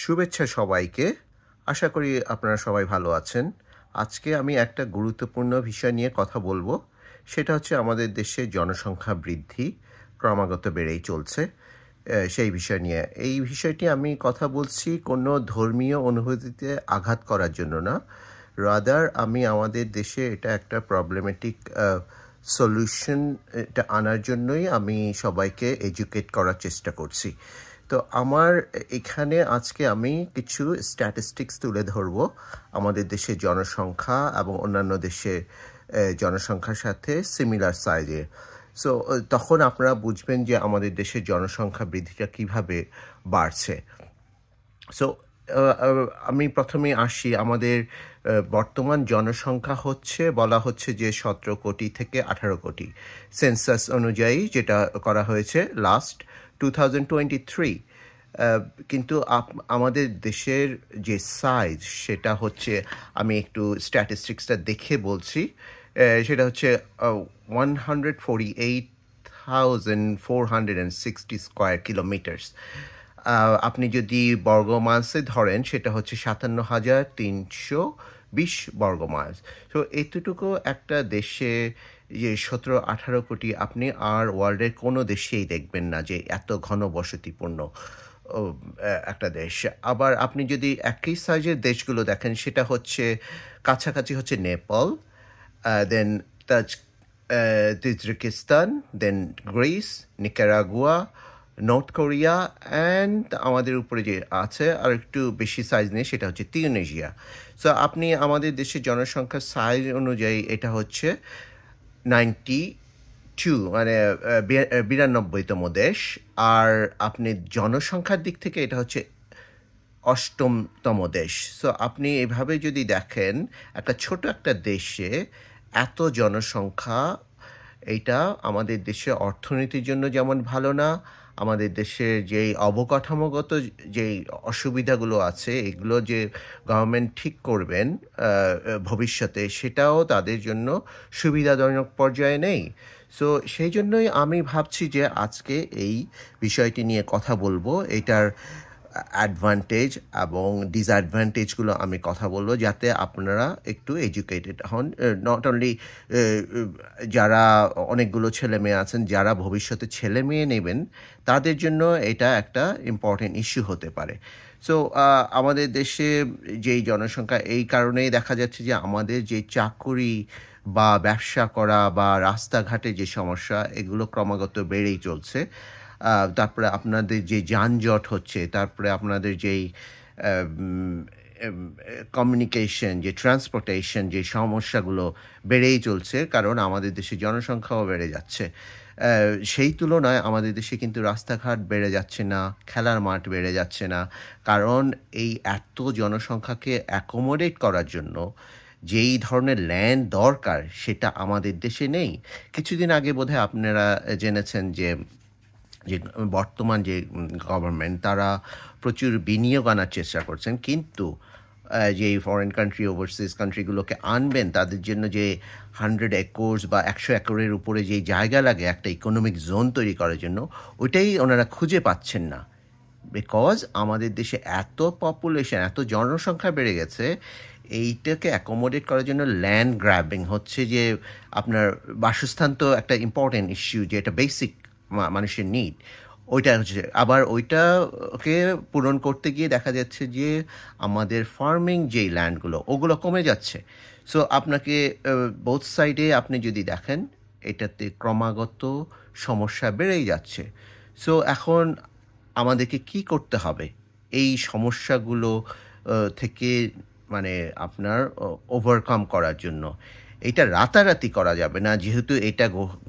শুভেচ্ছা সবাইকে। আশা করি আপনারা সবাই ভালো আছেন। আজকে আমি একটা গুরুত্বপূর্ণ বিষয় নিয়ে কথা বলবো। সেটা হচ্ছে আমাদের দেশে জনসংখ্যা বৃদ্ধি ক্রমাগত বেড়েই চলছে। সেই বিষয় নিয়ে। এই বিষয়টি আমি কথা বলছি কোনো ধর্মীয় অনুভূতিতে আঘাত করার জন্য না। রাদার আমি আমাদের দেশে এটা একটা প্রবলেমেটিক সলিউশন এটা আনার জন্যই আমি সবাইকে এডুকেট করার চেষ্টা করছি। তো আমার এখানে আজকে আমি কিছু স্ট্যাটিস্টিক্স তুলে ধরব আমাদের দেশের জনসংখ্যা এবং অন্যান্য দেশের জনসংখ্যার সাথে সিমিলার সাইজে। সো তখন আপনারা বুঝবেন যে আমাদের দেশের জনসংখ্যা বৃদ্ধিটা কিভাবে বাড়ছে। সো আমি প্রথমে আসি আমাদের বর্তমান জনসংখ্যা বলা হচ্ছে যে 17 কোটি থেকে 18 কোটি সেন্সাস অনুযায়ী, যেটা করা হয়েছে লাস্ট 2023। কিন্তু আমাদের দেশের যে সাইজ সেটা হচ্ছে, আমি একটু স্ট্যাটিস্টিক্সটা দেখে বলছি, সেটা হচ্ছে 148,460 স্কোয়ার কিলোমিটার্স। আপনি যদি বর্গ মাইলসে ধরেন সেটা হচ্ছে 57,320 বর্গ মাইলস। তো এতটুকু একটা দেশে যে 17-18 কোটি, আপনি আর ওয়ার্ল্ডের কোনো দেশেই দেখবেন না যে এত ঘনবসতিপূর্ণ একটা দেশ। আবার আপনি যদি একই সাইজের দেশগুলো দেখেন, সেটা হচ্ছে কাছাকাছি হচ্ছে Nepal, then Tajikistan, then Greece, Nicaragua, North Korea, and আমাদের উপরে যে আছে আর একটু বেশি সাইজ নেই সেটা হচ্ছে তিউনেশিয়া। সো আপনি আমাদের দেশের জনসংখ্যার সাইজ অনুযায়ী এটা হচ্ছে 92, মানে 92তম দেশ। আর আপনি জনসংখ্যার দিক থেকে এটা হচ্ছে 8তম দেশ। সো আপনি এভাবে যদি দেখেন, একটা ছোট একটা দেশে এত জনসংখ্যা, এইটা আমাদের দেশের অর্থনীতির জন্য যেমন ভালো না, আমাদের দেশের যেই অবকাঠামোগত যেই অসুবিধাগুলো আছে এগুলো যে গভর্নমেন্ট ঠিক করবেন ভবিষ্যতে, সেটাও তাদের জন্য সুবিধাজনক পর্যায়ে নেই। সো সেই জন্যই আমি ভাবছি যে আজকে এই বিষয়টি নিয়ে কথা বলবো। এটার অ্যাডভান্টেজ এবং ডিসঅ্যাডভান্টেজগুলো আমি কথা বলবো, যাতে আপনারা একটু এডুকেটেড হন। নট অনলি যারা অনেকগুলো ছেলে মেয়ে আছেন, যারা ভবিষ্যতে ছেলে মেয়ে নেবেন, তাদের জন্য এটা একটা ইম্পর্টেন্ট ইস্যু হতে পারে। সো আমাদের দেশে যেই জনসংখ্যা, এই কারণেই দেখা যাচ্ছে যে আমাদের যে চাকুরি বা ব্যবসা করা বা রাস্তাঘাটে যে সমস্যা, এগুলো ক্রমাগত বেড়েই চলছে। তারপরে আপনাদের যে যানজট হচ্ছে, তারপরে আপনাদের যেই কমিউনিকেশন, যে ট্রান্সপোর্টেশন, যে সমস্যাগুলো বেড়েই চলছে, কারণ আমাদের দেশে জনসংখ্যাও বেড়ে যাচ্ছে। সেই তুলনায় আমাদের দেশে কিন্তু রাস্তাঘাট বেড়ে যাচ্ছে না, খেলার মাঠ বেড়ে যাচ্ছে না, কারণ এই এত জনসংখ্যাকে অ্যাকোমোডেট করার জন্য যেই ধরনের ল্যান্ড দরকার সেটা আমাদের দেশে নেই। কিছুদিন আগে বোধহয় আপনারা জেনেছেন যে বর্তমান যে গভর্নমেন্ট, তারা প্রচুর বিনিয়োগ আনার চেষ্টা করছেন, কিন্তু যে ফরেন কান্ট্রি, ওভারসিজ কান্ট্রিগুলোকে আনবেন, তাদের জন্য যে 100 একর্স বা 100 একরের উপরে যে জায়গা লাগে একটা ইকোনমিক জোন তৈরি করার জন্য, ওইটাই ওনারা খুঁজে পাচ্ছেন না। বিকজ আমাদের দেশে এত পপুলেশন, এত জনসংখ্যা বেড়ে গেছে, এইটাকে অ্যাকোমোডেট করার জন্য ল্যান্ড গ্র্যাবিং হচ্ছে। যে আপনার বাসস্থান তো একটা ইম্পর্টেন্ট ইস্যু, যে এটা বেসিক মানুষের নিড, ওইটা হচ্ছে। আবার ওইটাকে পূরণ করতে গিয়ে দেখা যাচ্ছে যে আমাদের ফার্মিং যেই ল্যান্ডগুলো, ওগুলো কমে যাচ্ছে। সো আপনাকে বোথ সাইডে আপনি যদি দেখেন, এটাতে ক্রমাগত সমস্যা বেড়েই যাচ্ছে। সো এখন আমাদেরকে কি করতে হবে এই সমস্যাগুলো থেকে, মানে আপনার ওভারকাম করার জন্য? এটা রাতারাতি করা যাবে না, যেহেতু এটা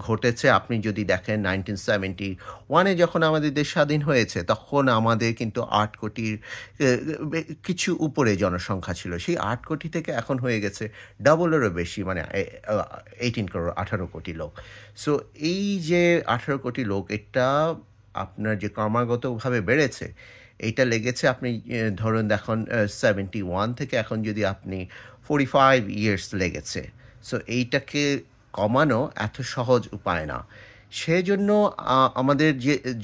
ঘটেছে। আপনি যদি দেখেন 1971-এ যখন আমাদের দেশ স্বাধীন হয়েছে, তখন আমাদের কিন্তু 8 কোটির কিছু উপরে জনসংখ্যা ছিল। সেই 8 কোটি থেকে এখন হয়ে গেছে ডাবলেরও বেশি, মানে 18 করোড়, 18 কোটি লোক। সো এই যে 18 কোটি লোক, এটা আপনার যে ক্রমাগতভাবে বেড়েছে, এইটা লেগেছে, আপনি ধরুন দেখুন 71 থেকে এখন যদি আপনি 45 ইয়ার্স লেগেছে। সো এইটাকে কমানো এত সহজ উপায় না। সেই জন্য আমাদের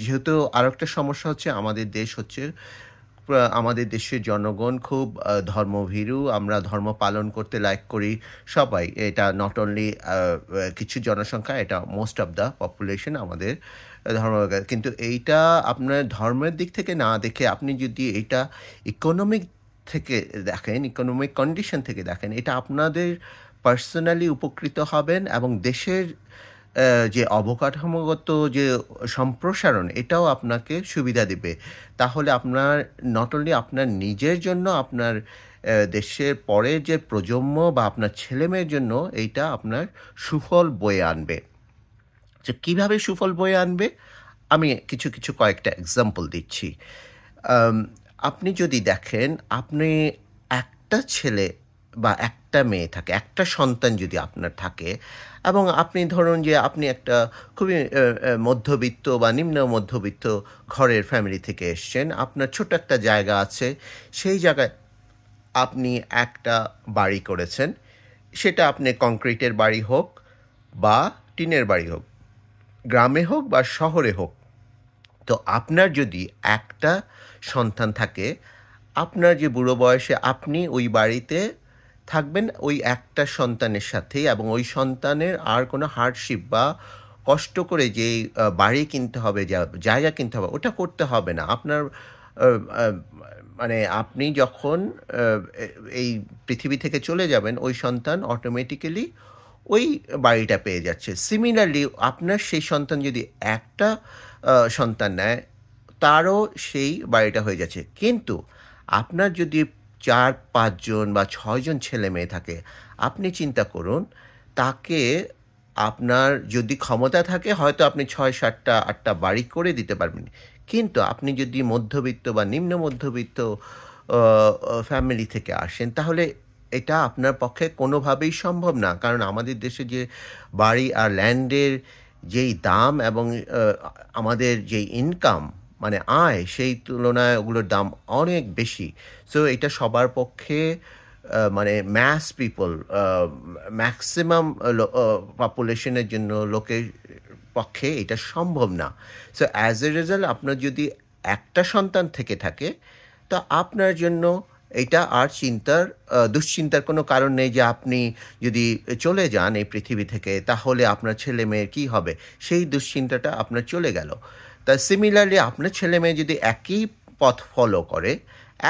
যেহেতু আরেকটা সমস্যা হচ্ছে, আমাদের দেশ হচ্ছে আমাদের দেশের জনগণ খুব ধর্মভীরু। আমরা ধর্ম পালন করতে লাইক করি সবাই। এটা নট অনলি কিছু জনসংখ্যা, এটা মোস্ট অফ দ্য পপুলেশন আমাদের ধর্ম। কিন্তু এইটা আপনার ধর্মের দিক থেকে না দেখে আপনি যদি এইটা ইকোনমিক থেকে দেখেন, ইকোনমিক কন্ডিশন থেকে দেখেন, এটা আপনাদের পার্সোনালি উপকৃত হবেন এবং দেশের যে অবকাঠামোগত যে সম্প্রসারণ, এটাও আপনাকে সুবিধা দিবে। তাহলে আপনার নট অনলি আপনার নিজের জন্য, আপনার দেশের পরের যে প্রজন্ম বা আপনার ছেলেমেয়ের জন্য এইটা আপনার সুফল বয়ে আনবে। যে কীভাবে সুফল বয়ে আনবে, আমি কিছু কয়েকটা এক্সাম্পল দিচ্ছি। আপনি যদি দেখেন, আপনি একটা ছেলে বা একটা মেয়ে থাকে, একটা সন্তান যদি আপনার থাকে, এবং আপনি ধরুন যে আপনি একটা খুবই মধ্যবিত্ত বা নিম্ন মধ্যবিত্ত ঘরের ফ্যামিলি থেকে এসছেন, আপনার ছোট একটা জায়গা আছে, সেই জায়গায় আপনি একটা বাড়ি করেছেন, সেটা আপনি কংক্রিটের বাড়ি হোক বা টিনের বাড়ি হোক, গ্রামে হোক বা শহরে হোক। তো আপনার যদি একটা সন্তান থাকে, আপনার যে বুড়ো বয়সে আপনি ওই বাড়িতে থাকবেন ওই একটা সন্তানের সাথেই, এবং ওই সন্তানের আর কোনো হার্ডশিপ বা কষ্ট করে যে বাড়ি কিনতে হবে, জায়গা কিনতে হবে, ওটা করতে হবে না। আপনার মানে আপনি যখন এই পৃথিবী থেকে চলে যাবেন, ওই সন্তান অটোমেটিক্যালি ওই বাড়িটা পেয়ে যাচ্ছে। সিমিলারলি আপনার সেই সন্তান যদি একটা সন্তান নেয়, তারও সেই বাড়িটা হয়ে যাচ্ছে। কিন্তু আপনার যদি 4-5 জন বা 6 জন ছেলে মেয়ে থাকে, আপনি চিন্তা করুন, তাকে আপনার যদি ক্ষমতা থাকে হয়তো আপনি 6-7টা 8টা বাড়ি করে দিতে পারবেন। কিন্তু আপনি যদি মধ্যবিত্ত বা নিম্ন মধ্যবিত্ত ফ্যামিলি থেকে আসেন, তাহলে এটা আপনার পক্ষে কোনোভাবেই সম্ভব না। কারণ আমাদের দেশে যে বাড়ি আর ল্যান্ডের যেই দাম এবং আমাদের যেই ইনকাম মানে আয়, সেই তুলনায় ওগুলোর দাম অনেক বেশি। সো এটা সবার পক্ষে মানে ম্যাস পিপল, ম্যাক্সিমাম পপুলেশনের জন্য, লোকের পক্ষে এটা সম্ভব না। সো অ্যাজ এ রেজাল্ট আপনার যদি একটা সন্তান থেকে থাকে, তা আপনার জন্য এটা আর দুশ্চিন্তার কোনো কারণ নেই যে আপনি যদি চলে যান এই পৃথিবী থেকে, তাহলে আপনার ছেলে মেয়ের কী হবে, সেই দুশ্চিন্তাটা আপনার চলে গেল। তা সিমিলারলি আপনার ছেলে মেয়ে যদি একই পথ ফলো করে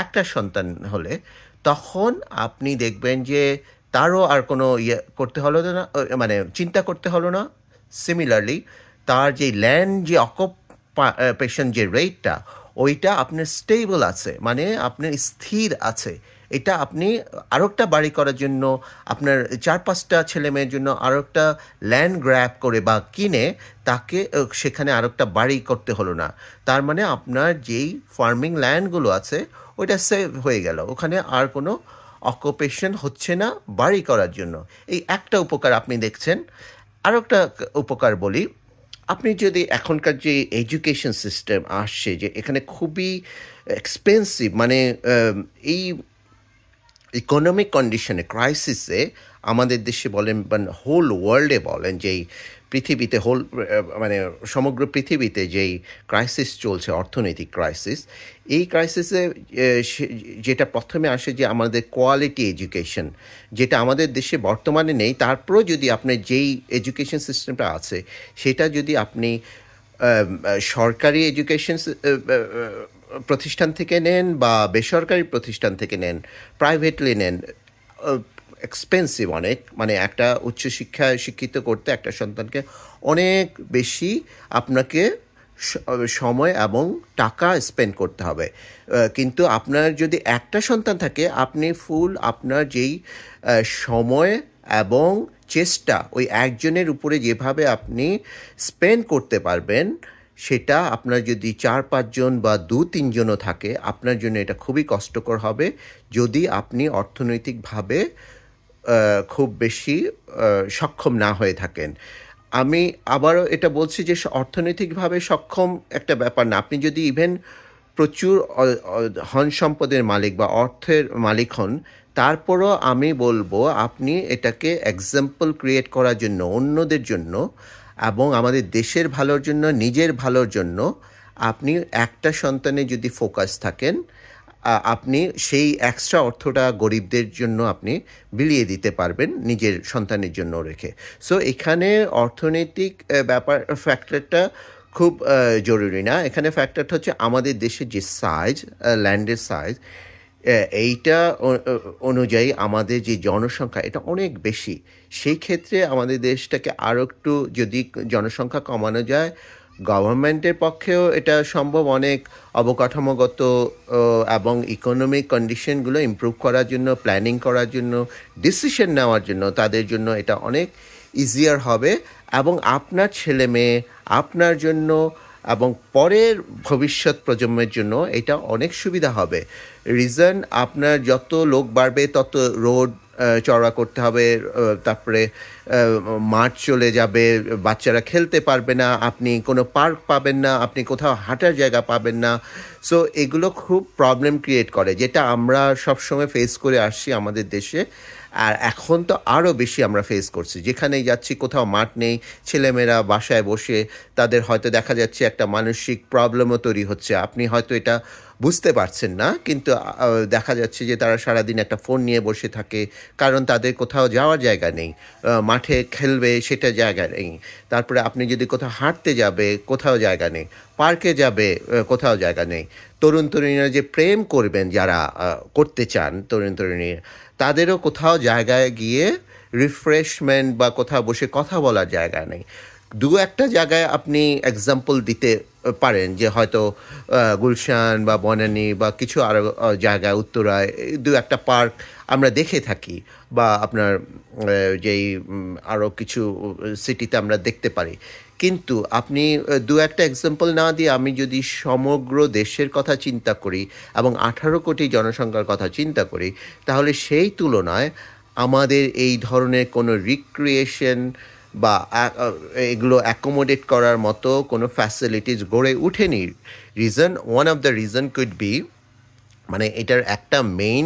একটা সন্তান হলে, তখন আপনি দেখবেন যে তারও আর কোনো করতে হলো না, মানে চিন্তা করতে হলো না। সিমিলারলি তার যে ল্যান্ড যে অকুপেশন যে রেটটা, ওইটা আপনার স্টেবল আছে, মানে আপনার স্থির আছে। এটা আপনি আরও একটা বাড়ি করার জন্য, আপনার 4-5টা ছেলে মেয়ের জন্য আরও একটা ল্যান্ড গ্র্যাব করে বা কিনে তাকে সেখানে আরও একটা বাড়ি করতে হলো না। তার মানে আপনার যেই ফার্মিং ল্যান্ডগুলো আছে ওইটা সেভ হয়ে গেল, ওখানে আর কোনো অকুপেশন হচ্ছে না বাড়ি করার জন্য। এই একটা উপকার আপনি দেখছেন। আরও একটা উপকার বলি, আপনি যদি এখনকার যে এডুকেশন সিস্টেম আসছে, যে এখানে খুবই এক্সপেন্সিভ, মানে এই ইকোনমিক কন্ডিশনে, ক্রাইসিসে, আমাদের দেশে বলেন বা হোল ওয়ার্ল্ডে বলেন, যেই পৃথিবীতে মানে সমগ্র পৃথিবীতে যেই ক্রাইসিস চলছে, অর্থনৈতিক ক্রাইসিস, এই ক্রাইসিসে যেটা প্রথমে আসে যে আমাদের কোয়ালিটি এডুকেশন, যেটা আমাদের দেশে বর্তমানে নেই। তারপরেও যদি আপনার যেই এডুকেশন সিস্টেমটা আছে, সেটা যদি আপনি সরকারি এডুকেশন প্রতিষ্ঠান থেকে নেন বা বেসরকারি প্রতিষ্ঠান থেকে নেন, প্রাইভেটলি নেন, এক্সপেন্সিভ অনেক, মানে একটা উচ্চশিক্ষায় শিক্ষিত করতে একটা সন্তানকে অনেক বেশি আপনাকে সময় এবং টাকা স্পেন্ড করতে হবে। কিন্তু আপনার যদি একটা সন্তান থাকে, আপনি ফুল আপনার যেই সময় এবং চেষ্টা ওই একজনের উপরে যেভাবে আপনি স্পেন্ড করতে পারবেন, সেটা আপনার যদি 4-5 জন বা 2-3 জনও থাকে, আপনার জন্য এটা খুবই কষ্টকর হবে যদি আপনি অর্থনৈতিকভাবে খুব বেশি সক্ষম না হয়ে থাকেন। আমি আবারও এটা বলছি যে অর্থনৈতিকভাবে সক্ষম একটা ব্যাপার না। আপনি যদি ইভেন প্রচুর ধন সম্পদের মালিক বা অর্থের মালিক হন, তারপরও আমি বলবো আপনি এটাকে এক্সাম্পল ক্রিয়েট করার জন্য, অন্যদের জন্য এবং আমাদের দেশের ভালোর জন্য, নিজের ভালোর জন্য, আপনি একটা সন্তানে যদি ফোকাস থাকেন, আপনি সেই এক্সট্রা অর্থটা গরিবদের জন্য আপনি বিলিয়ে দিতে পারবেন নিজের সন্তানের জন্য রেখে। সো এখানে অর্থনৈতিক ফ্যাক্টরটা খুব জরুরি না। এখানে ফ্যাক্টরটা হচ্ছে আমাদের দেশের যে সাইজ, ল্যান্ডের সাইজ, এইটা অনুযায়ী আমাদের যে জনসংখ্যা এটা অনেক বেশি। সেই ক্ষেত্রে আমাদের দেশটাকে আরও একটু যদি জনসংখ্যা কমানো যায়, গভর্নমেন্টের পক্ষেও এটা সম্ভব অনেক অবকাঠামোগত এবং ইকোনমিক কন্ডিশনগুলো ইমপ্রুভ করার জন্য, প্ল্যানিং করার জন্য, ডিসিশন নেওয়ার জন্য তাদের জন্য এটা অনেক ইজিয়ার হবে এবং আপনার ছেলে মেয়ে, আপনার জন্য এবং পরের ভবিষ্যৎ প্রজন্মের জন্য এটা অনেক সুবিধা হবে। রিজন, আপনার যত লোক বাড়বে তত রোড চওড়া করতে হবে, তারপরে মাঠ চলে যাবে, বাচ্চারা খেলতে পারবে না, আপনি কোনো পার্ক পাবেন না, আপনি কোথাও হাঁটার জায়গা পাবেন না। সো এগুলো খুব প্রবলেম ক্রিয়েট করে, যেটা আমরা সবসময় ফেস করে আসছি আমাদের দেশে। আর এখন তো আরও বেশি আমরা ফেস করছি, যেখানেই যাচ্ছি কোথাও মাঠ নেই, ছেলেমেয়েরা বাসায় বসে তাদের হয়তো দেখা যাচ্ছে একটা মানসিক প্রবলেমও তৈরি হচ্ছে। আপনি হয়তো এটা বুঝতে পারছেন না, কিন্তু দেখা যাচ্ছে যে তারা সারাদিন একটা ফোন নিয়ে বসে থাকে, কারণ তাদের কোথাও যাওয়ার জায়গা নেই, মাঠে খেলবে সেটা জায়গা নেই। তারপরে আপনি যদি কোথাও হাঁটতে যাবে, কোথাও জায়গা নেই, পার্কে যাবে, কোথাও জায়গা নেই। তরুণ তরুণীরা যে প্রেম করবেন, যারা করতে চান তরুণ তরুণী, তাদেরও কোথাও জায়গায় গিয়ে রিফ্রেশমেন্ট বা কোথাও বসে কথা বলার জায়গা নেই। দু একটা জায়গায় আপনি এক্সাম্পল দিতে পারেন, যে হয়তো গুলশান বা বনানী বা কিছু আরও জায়গায়, উত্তরায় দু একটা পার্ক আমরা দেখে থাকি, বা আপনার যেই আরও কিছু সিটিতে আমরা দেখতে পারি। কিন্তু আপনি দু একটা এক্সাম্পল না দিয়ে আমি যদি সমগ্র দেশের কথা চিন্তা করি এবং 18 কোটি জনসংখ্যার কথা চিন্তা করি, তাহলে সেই তুলনায় আমাদের এই ধরনের কোনো রিক্রিয়েশন বা এগুলো অ্যাকোমোডেট করার মতো কোনো ফ্যাসিলিটিস গড়ে উঠেনি। One of the reason could be, মানে এটার একটা মেইন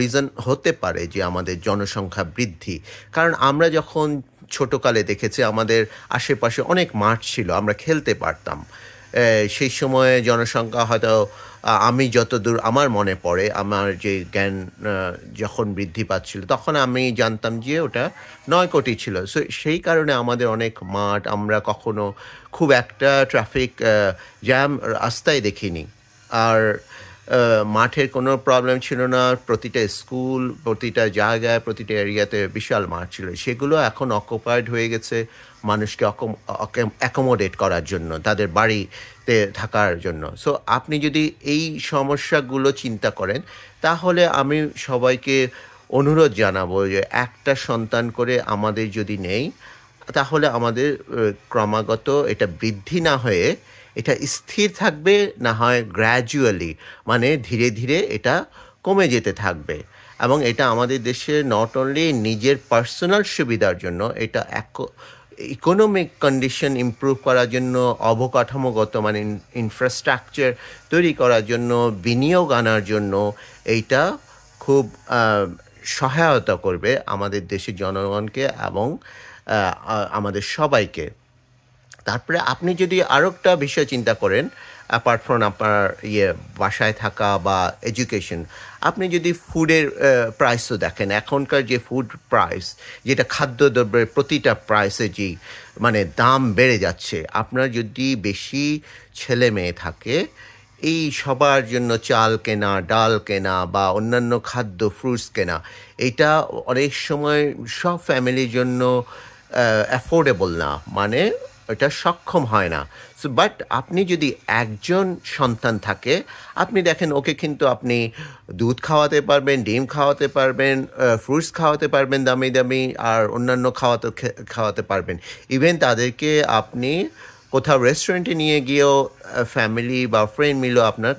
রিজন হতে পারে যে আমাদের জনসংখ্যা বৃদ্ধি। কারণ আমরা যখন ছোটোকালে দেখেছি আমাদের আশেপাশে অনেক মাঠ ছিল, আমরা খেলতে পারতাম। সেই সময়ে জনসংখ্যা হয়তো আমি যতদূর আমার মনে পড়ে, আমার যে জ্ঞান যখন বৃদ্ধি পাচ্ছিল তখন আমি জানতাম যে ওটা 9 কোটি ছিল। সো সেই কারণে আমাদের অনেক মাঠ, আমরা কখনো খুব একটা ট্রাফিক জ্যাম রাস্তায় দেখিনি। আর মাঠের কোনো প্রবলেম ছিল না, প্রতিটা স্কুল, প্রতিটা জায়গায়, প্রতিটা এরিয়াতে বিশাল মাঠ ছিল। সেগুলো এখন অকুপাইড হয়ে গেছে মানুষকে অ্যাকোমোডেট করার জন্য, তাদের বাড়িতে থাকার জন্য। সো আপনি যদি এই সমস্যাগুলো চিন্তা করেন, তাহলে আমি সবাইকে অনুরোধ জানাবো যে একটা সন্তান করে আমাদের যদি নেই, তাহলে আমাদের ক্রমাগত এটা বৃদ্ধি না হয়ে এটা স্থির থাকবে, না হয় গ্র্যাজুয়ালি, মানে ধীরে ধীরে এটা কমে যেতে থাকবে। এবং এটা আমাদের দেশে নট অনলি নিজের পার্সোনাল সুবিধার জন্য, এটা ইকোনমিক কন্ডিশন ইমপ্রুভ করার জন্য, অবকাঠামোগত মানে ইনফ্রাস্ট্রাকচার তৈরি করার জন্য, বিনিয়োগ আনার জন্য এইটা খুব সহায়তা করবে আমাদের দেশের জনগণকে এবং আমাদের সবাইকে। তারপরে আপনি যদি আরও একটা বিষয় চিন্তা করেন, অ্যাপার্ট ফ্রম আপনার বাসায় থাকা বা এডুকেশন, আপনি যদি ফুডের প্রাইসও দেখেন, এখনকার যে ফুড প্রাইস, যেটা খাদ্যদ্রব্যের প্রতিটা প্রাইসে যে মানে দাম বেড়ে যাচ্ছে, আপনার যদি বেশি ছেলে মেয়ে থাকে, এই সবার জন্য চাল কেনা, ডাল কেনা বা অন্যান্য খাদ্য, ফ্রুটস কেনা, এটা অনেক সময় সব ফ্যামিলির জন্য অ্যাফোর্ডেবল না, মানে এটা সক্ষম হয় না। সো বাট আপনি যদি একজন সন্তান থাকে, আপনি দেখেন ওকে কিন্তু আপনি দুধ খাওয়াতে পারবেন, ডিম খাওয়াতে পারবেন, ফ্রুটস খাওয়াতে পারবেন দামি দামি, আর অন্যান্য খাওয়াতে পারবেন। ইভেন তাদেরকে আপনি কোথাও রেস্টুরেন্টে নিয়ে গিয়েও ফ্যামিলি বা ফ্রেন্ড মিলেও আপনার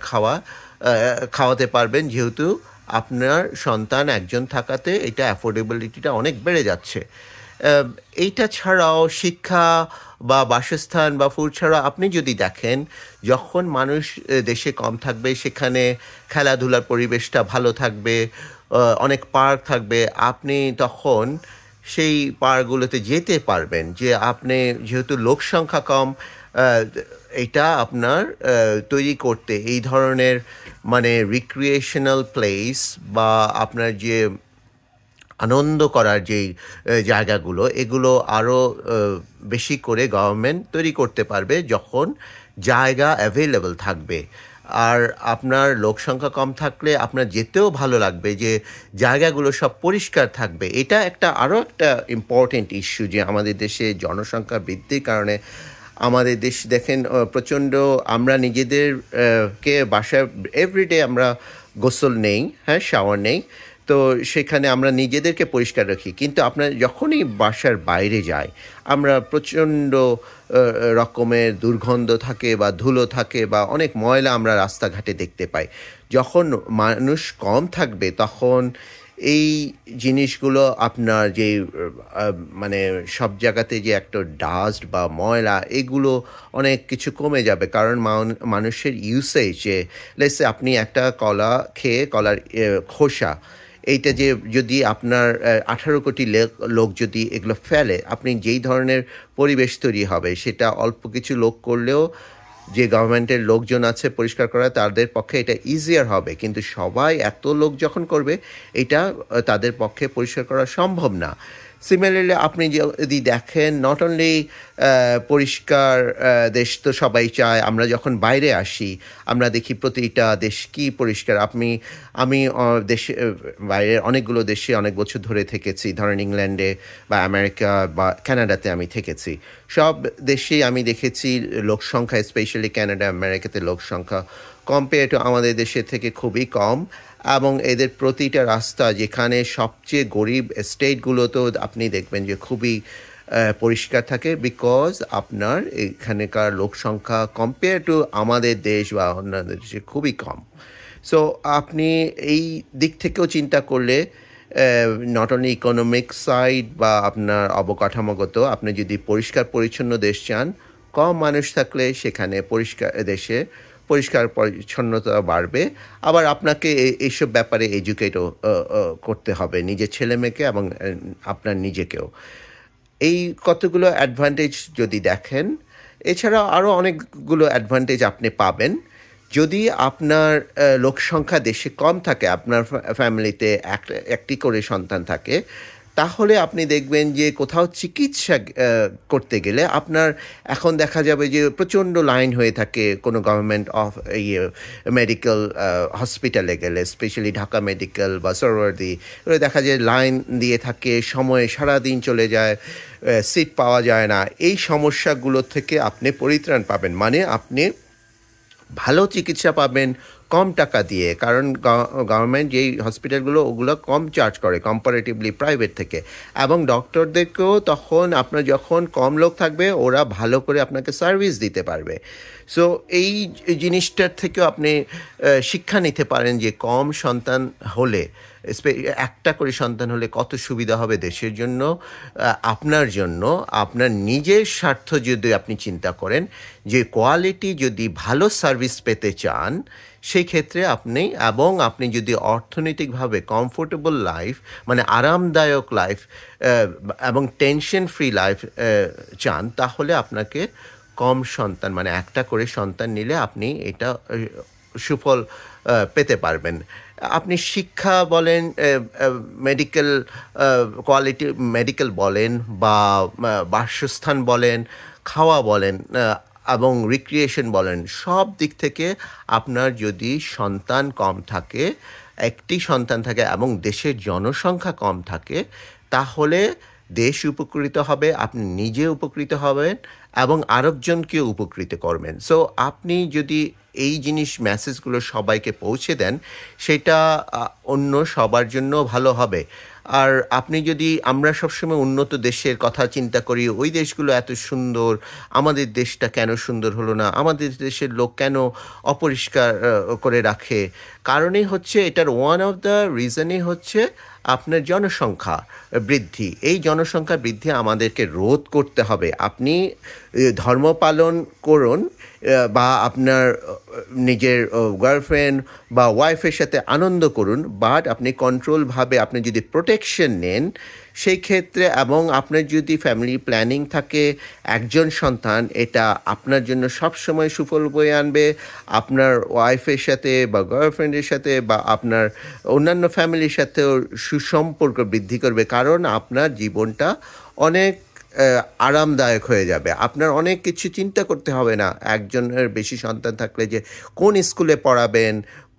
খাওয়াতে পারবেন, যেহেতু আপনার সন্তান একজন থাকাতে এটা অ্যাফোর্ডেবিলিটিটা অনেক বেড়ে যাচ্ছে। এইটা ছাড়াও শিক্ষা বা বাসস্থান বা ফুড ছাড়া আপনি যদি দেখেন, যখন মানুষ দেশে কম থাকবে, সেখানে খেলাধুলার পরিবেশটা ভালো থাকবে, অনেক পার্ক থাকবে, আপনি তখন সেই পার্কগুলোতে যেতে পারবেন। যে আপনি যেহেতু লোক সংখ্যা কম, আহ, এটা আপনার তৈরি করতে এই ধরনের মানে রিক্রিয়েশনাল প্লেস বা আপনার যে আনন্দ করার যেই জায়গাগুলো এগুলো আরও বেশি করে গভর্নমেন্ট তৈরি করতে পারবে যখন জায়গা অ্যাভেলেবল থাকবে। আর আপনার লোকসংখ্যা কম থাকলে আপনার যেতেও ভালো লাগবে যে জায়গাগুলো সব পরিষ্কার থাকবে। এটা একটা আরও একটা ইম্পর্টেন্ট ইস্যু যে আমাদের দেশে জনসংখ্যা বৃদ্ধির কারণে আমাদের দেশ দেখেন প্রচণ্ড আমরা নিজেদের কে বাসায় এভরিডে আমরা গোসল নেই, হ্যাঁ, শাওয়ার নেই, তো সেখানে আমরা নিজেদেরকে পরিষ্কার রাখি, কিন্তু আপনার যখনই বাসার বাইরে যাই আমরা প্রচণ্ড রকমের দুর্গন্ধ থাকে বা ধুলো থাকে বা অনেক ময়লা আমরা রাস্তাঘাটে দেখতে পাই। যখন মানুষ কম থাকবে তখন এই জিনিসগুলো আপনার যে মানে সব জায়গাতে যে একটা ডাস্ট বা ময়লা এগুলো অনেক কিছু কমে যাবে, কারণ মানুষের ইউসেজে লেটস সে আপনি একটা কলা খেয়ে কলার খোসা এইটা যে যদি আপনার 18 কোটি লোক যদি এগুলো ফেলে আপনি যেই ধরনের পরিবেশ তৈরি হবে সেটা অল্প কিছু লোক করলেও যে গভর্নমেন্টের লোকজন আছে পরিষ্কার করা তাদের পক্ষে এটা ইজিয়ার হবে, কিন্তু সবাই এত লোক যখন করবে এটা তাদের পক্ষে পরিষ্কার করা সম্ভব না। সিমিলারলি আপনি যদি দেখেন নট অনলি পরিষ্কার দেশ তো সবাই চায়, আমরা যখন বাইরে আসি আমরা দেখি প্রতিটা দেশ কি পরিষ্কার। আমি দেশে বাইরের অনেকগুলো দেশে অনেক বছর ধরে থেকেছি, ধরেন ইংল্যান্ডে বা আমেরিকা বা কানাডাতে আমি থেকেছি। সব দেশেই আমি দেখেছি লোক সংখ্যা, স্পেশালি কানাডা আমেরিকাতে লোক সংখ্যা কম্পেয়ার টু আমাদের দেশের থেকে খুবই কম, এবং এদের প্রতিটা রাস্তা যেখানে সবচেয়ে গরিব স্টেটগুলোতেও আপনি দেখবেন যে খুবই পরিষ্কার থাকে, বিকজ আপনার এখানকার লোক সংখ্যা কম্পেয়ার টু আমাদের দেশ বা অন্যান্য দেশে খুবই কম। সো আপনি এই দিক থেকেও চিন্তা করলে নট অনলি ইকোনমিক সাইড বা আপনার অবকাঠামোগত, আপনি যদি পরিষ্কার পরিচ্ছন্ন দেশ চান, কম মানুষ থাকলে সেখানে পরিষ্কার দেশে পরিষ্কার পরিচ্ছন্নতা বাড়বে। আবার আপনাকে এইসব ব্যাপারে এডুকেটও করতে হবে নিজের ছেলেমেয়েকে এবং আপনার নিজেকেও। এই কতগুলো অ্যাডভান্টেজ যদি দেখেন, এছাড়াও আরও অনেকগুলো অ্যাডভান্টেজ আপনি পাবেন যদি আপনার লোকসংখ্যা দেশে কম থাকে, আপনার ফ্যামিলিতে একটি করে সন্তান থাকে, তাহলে আপনি দেখবেন যে কোথাও চিকিৎসা করতে গেলে আপনার এখন দেখা যাবে যে প্রচণ্ড লাইন হয়ে থাকে কোনো গভর্নমেন্ট মেডিকেল হসপিটালে গেলে, স্পেশালি ঢাকা মেডিকেল বা সরওয়ার্দী, দেখা যায় লাইন দিয়ে থাকে, সময় সারাদিন চলে যায়, সিট পাওয়া যায় না। এই সমস্যাগুলো থেকে আপনি পরিত্রাণ পাবেন, মানে আপনি ভালো চিকিৎসা পাবেন কম টাকা দিয়ে, কারণ গভর্নমেন্ট যেই হসপিটালগুলো ওগুলো কম চার্জ করে কম্পারেটিভলি প্রাইভেট থেকে, এবং ডক্টরদেরকেও তখন আপনার যখন কম লোক থাকবে ওরা ভালো করে আপনাকে সার্ভিস দিতে পারবে। সো এই জিনিসটার থেকেও আপনি শিক্ষা নিতে পারেন যে কম সন্তান হলে, একটা করে সন্তান হলে কত সুবিধা হবে দেশের জন্য, আপনার জন্য, আপনার নিজের স্বার্থ যদি আপনি চিন্তা করেন যে কোয়ালিটি যদি ভালো সার্ভিস পেতে চান সেই ক্ষেত্রে আপনি যদি অর্থনৈতিকভাবে কমফোর্টেবল লাইফ মানে আরামদায়ক লাইফ এবং টেনশন ফ্রি লাইফ চান, তাহলে আপনাকে কম সন্তান মানে একটা করে সন্তান নিলে আপনি এটা সুফল পেতে পারবেন। আপনি শিক্ষা বলেন, মেডিকেল কোয়ালিটি মেডিকেল বলেন বা বাসস্থান বলেন, খাওয়া বলেন এবং রিক্রিয়েশন বলেন, সব দিক থেকে আপনার যদি সন্তান কম থাকে, একটি সন্তান থাকে এবং দেশের জনসংখ্যা কম থাকে, তাহলে দেশ উপকৃত হবে, আপনি নিজে উপকৃত হবেন এবং আরেকজনকে উপকৃত করবেন। সো আপনি যদি এই মেসেজগুলো সবাইকে পৌঁছে দেন, সেটা অন্য সবার জন্য ভালো হবে। আর আপনি যদি, আমরা সবসময় উন্নত দেশের কথা চিন্তা করি, ওই দেশগুলো এত সুন্দর, আমাদের দেশটা কেন সুন্দর হলো না, আমাদের দেশের লোক কেন অপরিষ্কার করে রাখে, কারণই হচ্ছে এটার ওয়ান অফ দ্য রিজনই হচ্ছে আপনার জনসংখ্যা বৃদ্ধি। এই জনসংখ্যা বৃদ্ধি আমাদেরকে রোধ করতে হবে। আপনি ধর্ম পালন করুন বা আপনার নিজের গার্লফ্রেন্ড বা ওয়াইফের সাথে আনন্দ করুন, বাট আপনি কন্ট্রোলভাবে আপনি যদি প্রোটেকশন নেন সেই ক্ষেত্রে, এবং আপনার যদি ফ্যামিলি প্ল্যানিং থাকে একজন সন্তান, এটা আপনার জন্য সবসময় সুফল বয়ে আনবে। আপনার ওয়াইফের সাথে বা গার্লফ্রেন্ডের সাথে বা আপনার অন্যান্য ফ্যামিলির সাথেও সুসম্পর্ক বৃদ্ধি করবে, কারণ আপনার জীবনটা অনেক আরামদায়ক হয়ে যাবে। আপনার অনেক কিছু চিন্তা করতে হবে না একজনের বেশি সন্তান থাকলে, যে কোন স্কুলে পড়াবেন,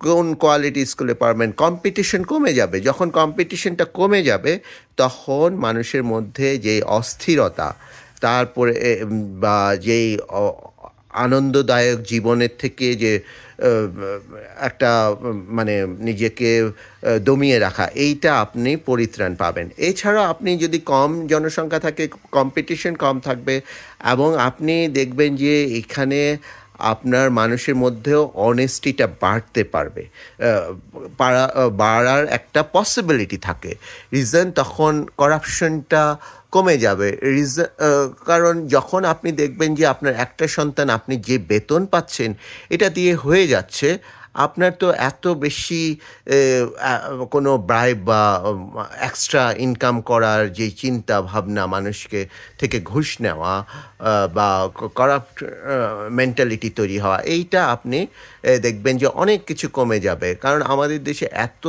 কোন কোয়ালিটি স্কুলে পড়াবেন। কম্পিটিশন কমে যাবে। যখন কম্পিটিশনটা কমে যাবে তখন মানুষের মধ্যে যে অস্থিরতা, তারপরে বা যেই আনন্দদায়ক জীবনের থেকে যে একটা মানে নিজেকে দমিয়ে রাখা, এইটা আপনি পরিত্রাণ পাবেন। এছাড়া আপনি যদি কম জনসংখ্যা থাকে, কম্পিটিশন কম থাকবে, এবং আপনি দেখবেন যে এখানে আপনার মানুষের মধ্যেও অনেস্টিটা বাড়তে পারবে, বাড়ার একটা পসিবিলিটি থাকে। রিজন তখন করাপশনটা কমে যাবে। কারণ যখন আপনি দেখবেন যে আপনার একটা সন্তান, আপনি যে বেতন পাচ্ছেন এটা দিয়ে হয়ে যাচ্ছে, আপনার তো এত বেশি কোনো ব্রাইব বা এক্সট্রা ইনকাম করার যে চিন্তা ভাবনা, মানুষকে থেকে ঘুষ নেওয়া বা করাপ্ট মেন্টালিটি তৈরি হওয়া, এইটা আপনি দেখবেন যে অনেক কিছু কমে যাবে। কারণ আমাদের দেশে এত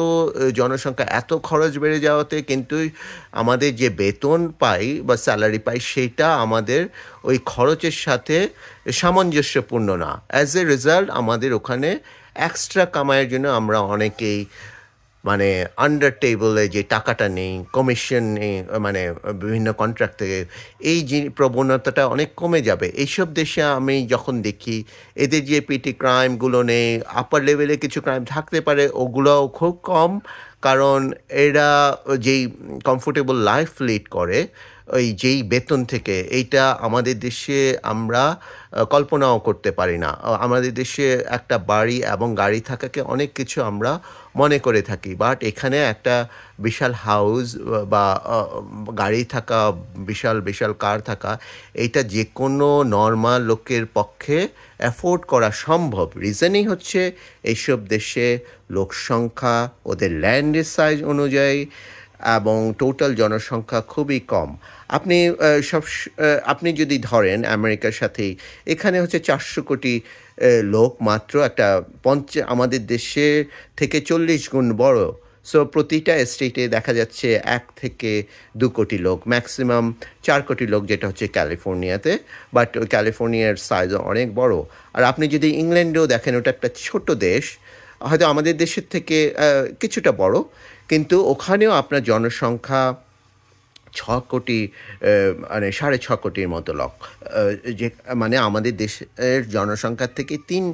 জনসংখ্যা, এত খরচ বেড়ে যাওয়াতে কিন্তু আমাদের যে বেতন পাই বা স্যালারি পাই সেটা আমাদের ওই খরচের সাথে সামঞ্জস্যপূর্ণ না। অ্যাজ এ রেজাল্ট আমাদের ওখানে এক্সট্রা কামাইয়ের জন্য আমরা অনেকেই মানে আন্ডার টেবলে যে টাকাটা নেই, কমিশন নেই, মানে বিভিন্ন কন্ট্রাক্ট থেকে, এই যে প্রবণতাটা অনেক কমে যাবে। এইসব দেশে আমি যখন দেখি এদের যে পিটি ক্রাইমগুলো নেই, আপার লেভেলে কিছু ক্রাইম থাকতে পারে, ওগুলোও খুব কম। কারণ এরা যেই কমফোর্টেবল লাইফ লিড করে ওই যেই বেতন থেকে, এইটা আমাদের দেশে আমরা কল্পনাও করতে পারি না। আমাদের দেশে একটা বাড়ি এবং গাড়ি থাকাকে অনেক কিছু আমরা মনে করে থাকি, বাট এখানে একটা বিশাল হাউস বা গাড়ি থাকা, বিশাল বিশাল কার থাকা, এইটা যে কোনো নর্মাল লোকের পক্ষে অ্যাফোর্ড করা সম্ভব। রিজনই হচ্ছে এইসব দেশে লোকসংখ্যা, ওদের ল্যান্ডের সাইজ অনুযায়ী এবং টোটাল জনসংখ্যা খুবই কম। আপনি আপনি যদি ধরেন আমেরিকার সাথেই, এখানে হচ্ছে 400 কোটি লোক মাত্র, একটা আমাদের দেশের থেকে 40 গুণ বড়। সো প্রতিটা স্টেটে দেখা যাচ্ছে 1 থেকে 2 কোটি লোক, ম্যাক্সিমাম 4 কোটি লোক, যেটা হচ্ছে ক্যালিফোর্নিয়াতে। বাট ওই ক্যালিফোর্নিয়ার সাইজও অনেক বড়। আর আপনি যদি ইংল্যান্ডেও দেখেন, ওটা একটা ছোট দেশ, হয়তো আমাদের দেশের থেকে কিছুটা বড়, কিন্তু ওখানেও আপনার জনসংখ্যা 6 কোটি, মানে 6.5 কোটির মতো লোক, যে মানে আমাদের দেশের জনসংখ্যার থেকে 3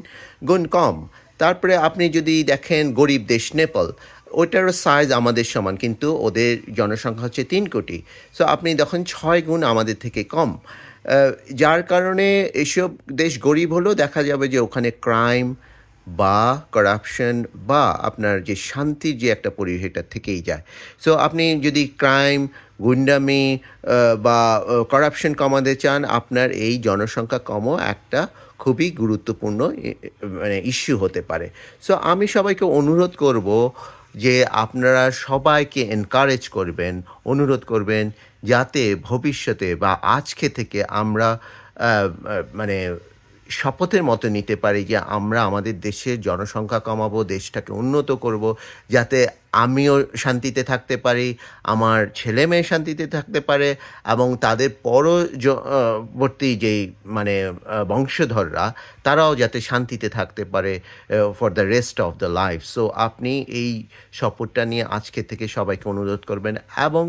গুণ কম। তারপরে আপনি যদি দেখেন গরিব দেশ নেপাল, ওটারও সাইজ আমাদের সমান, কিন্তু ওদের জনসংখ্যা হচ্ছে 3 কোটি। সো আপনি দেখেন 6 গুণ আমাদের থেকে কম। যার কারণে এসব দেশ গরিব হলেও দেখা যাবে যে ওখানে ক্রাইম বা করাপশন বা আপনার যে শান্তির যে একটা পরিবেশ, এটা থেকেই যায়। সো আপনি যদি ক্রাইম, গুন্ডামি বা করাপশন কমাতে চান, আপনার এই জনসংখ্যা কমও একটা খুবই গুরুত্বপূর্ণ মানে ইস্যু হতে পারে। সো আমি সবাইকে অনুরোধ করব যে আপনারা সবাইকে এনকারেজ করবেন, অনুরোধ করবেন, যাতে ভবিষ্যতে বা আজকে থেকে আমরা মানে শপথের মতো নিতে পারি যে আমরা আমাদের দেশের জনসংখ্যা কমাবো, দেশটাকে উন্নত করব, যাতে আমিও শান্তিতে থাকতে পারি, আমার ছেলে মেয়ে শান্তিতে থাকতে পারে, এবং তাদের পরবর্তী যেই মানে বংশধররা, তারাও যাতে শান্তিতে থাকতে পারে for the rest of the life. So আপনি এই শপথটা নিয়ে আজকে থেকে সবাইকে অনুরোধ করবেন, এবং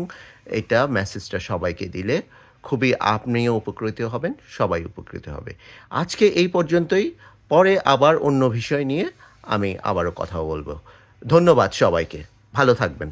এটা মেসেজটা সবাইকে দিলে খুবই আপনিও উপকৃত হবেন, সবাই উপকৃত হবে। আজকে এই পর্যন্তই। পরে আবার অন্য বিষয় নিয়ে আমি আবারও কথা বলবো। ধন্যবাদ সবাইকে। ভালো থাকবেন।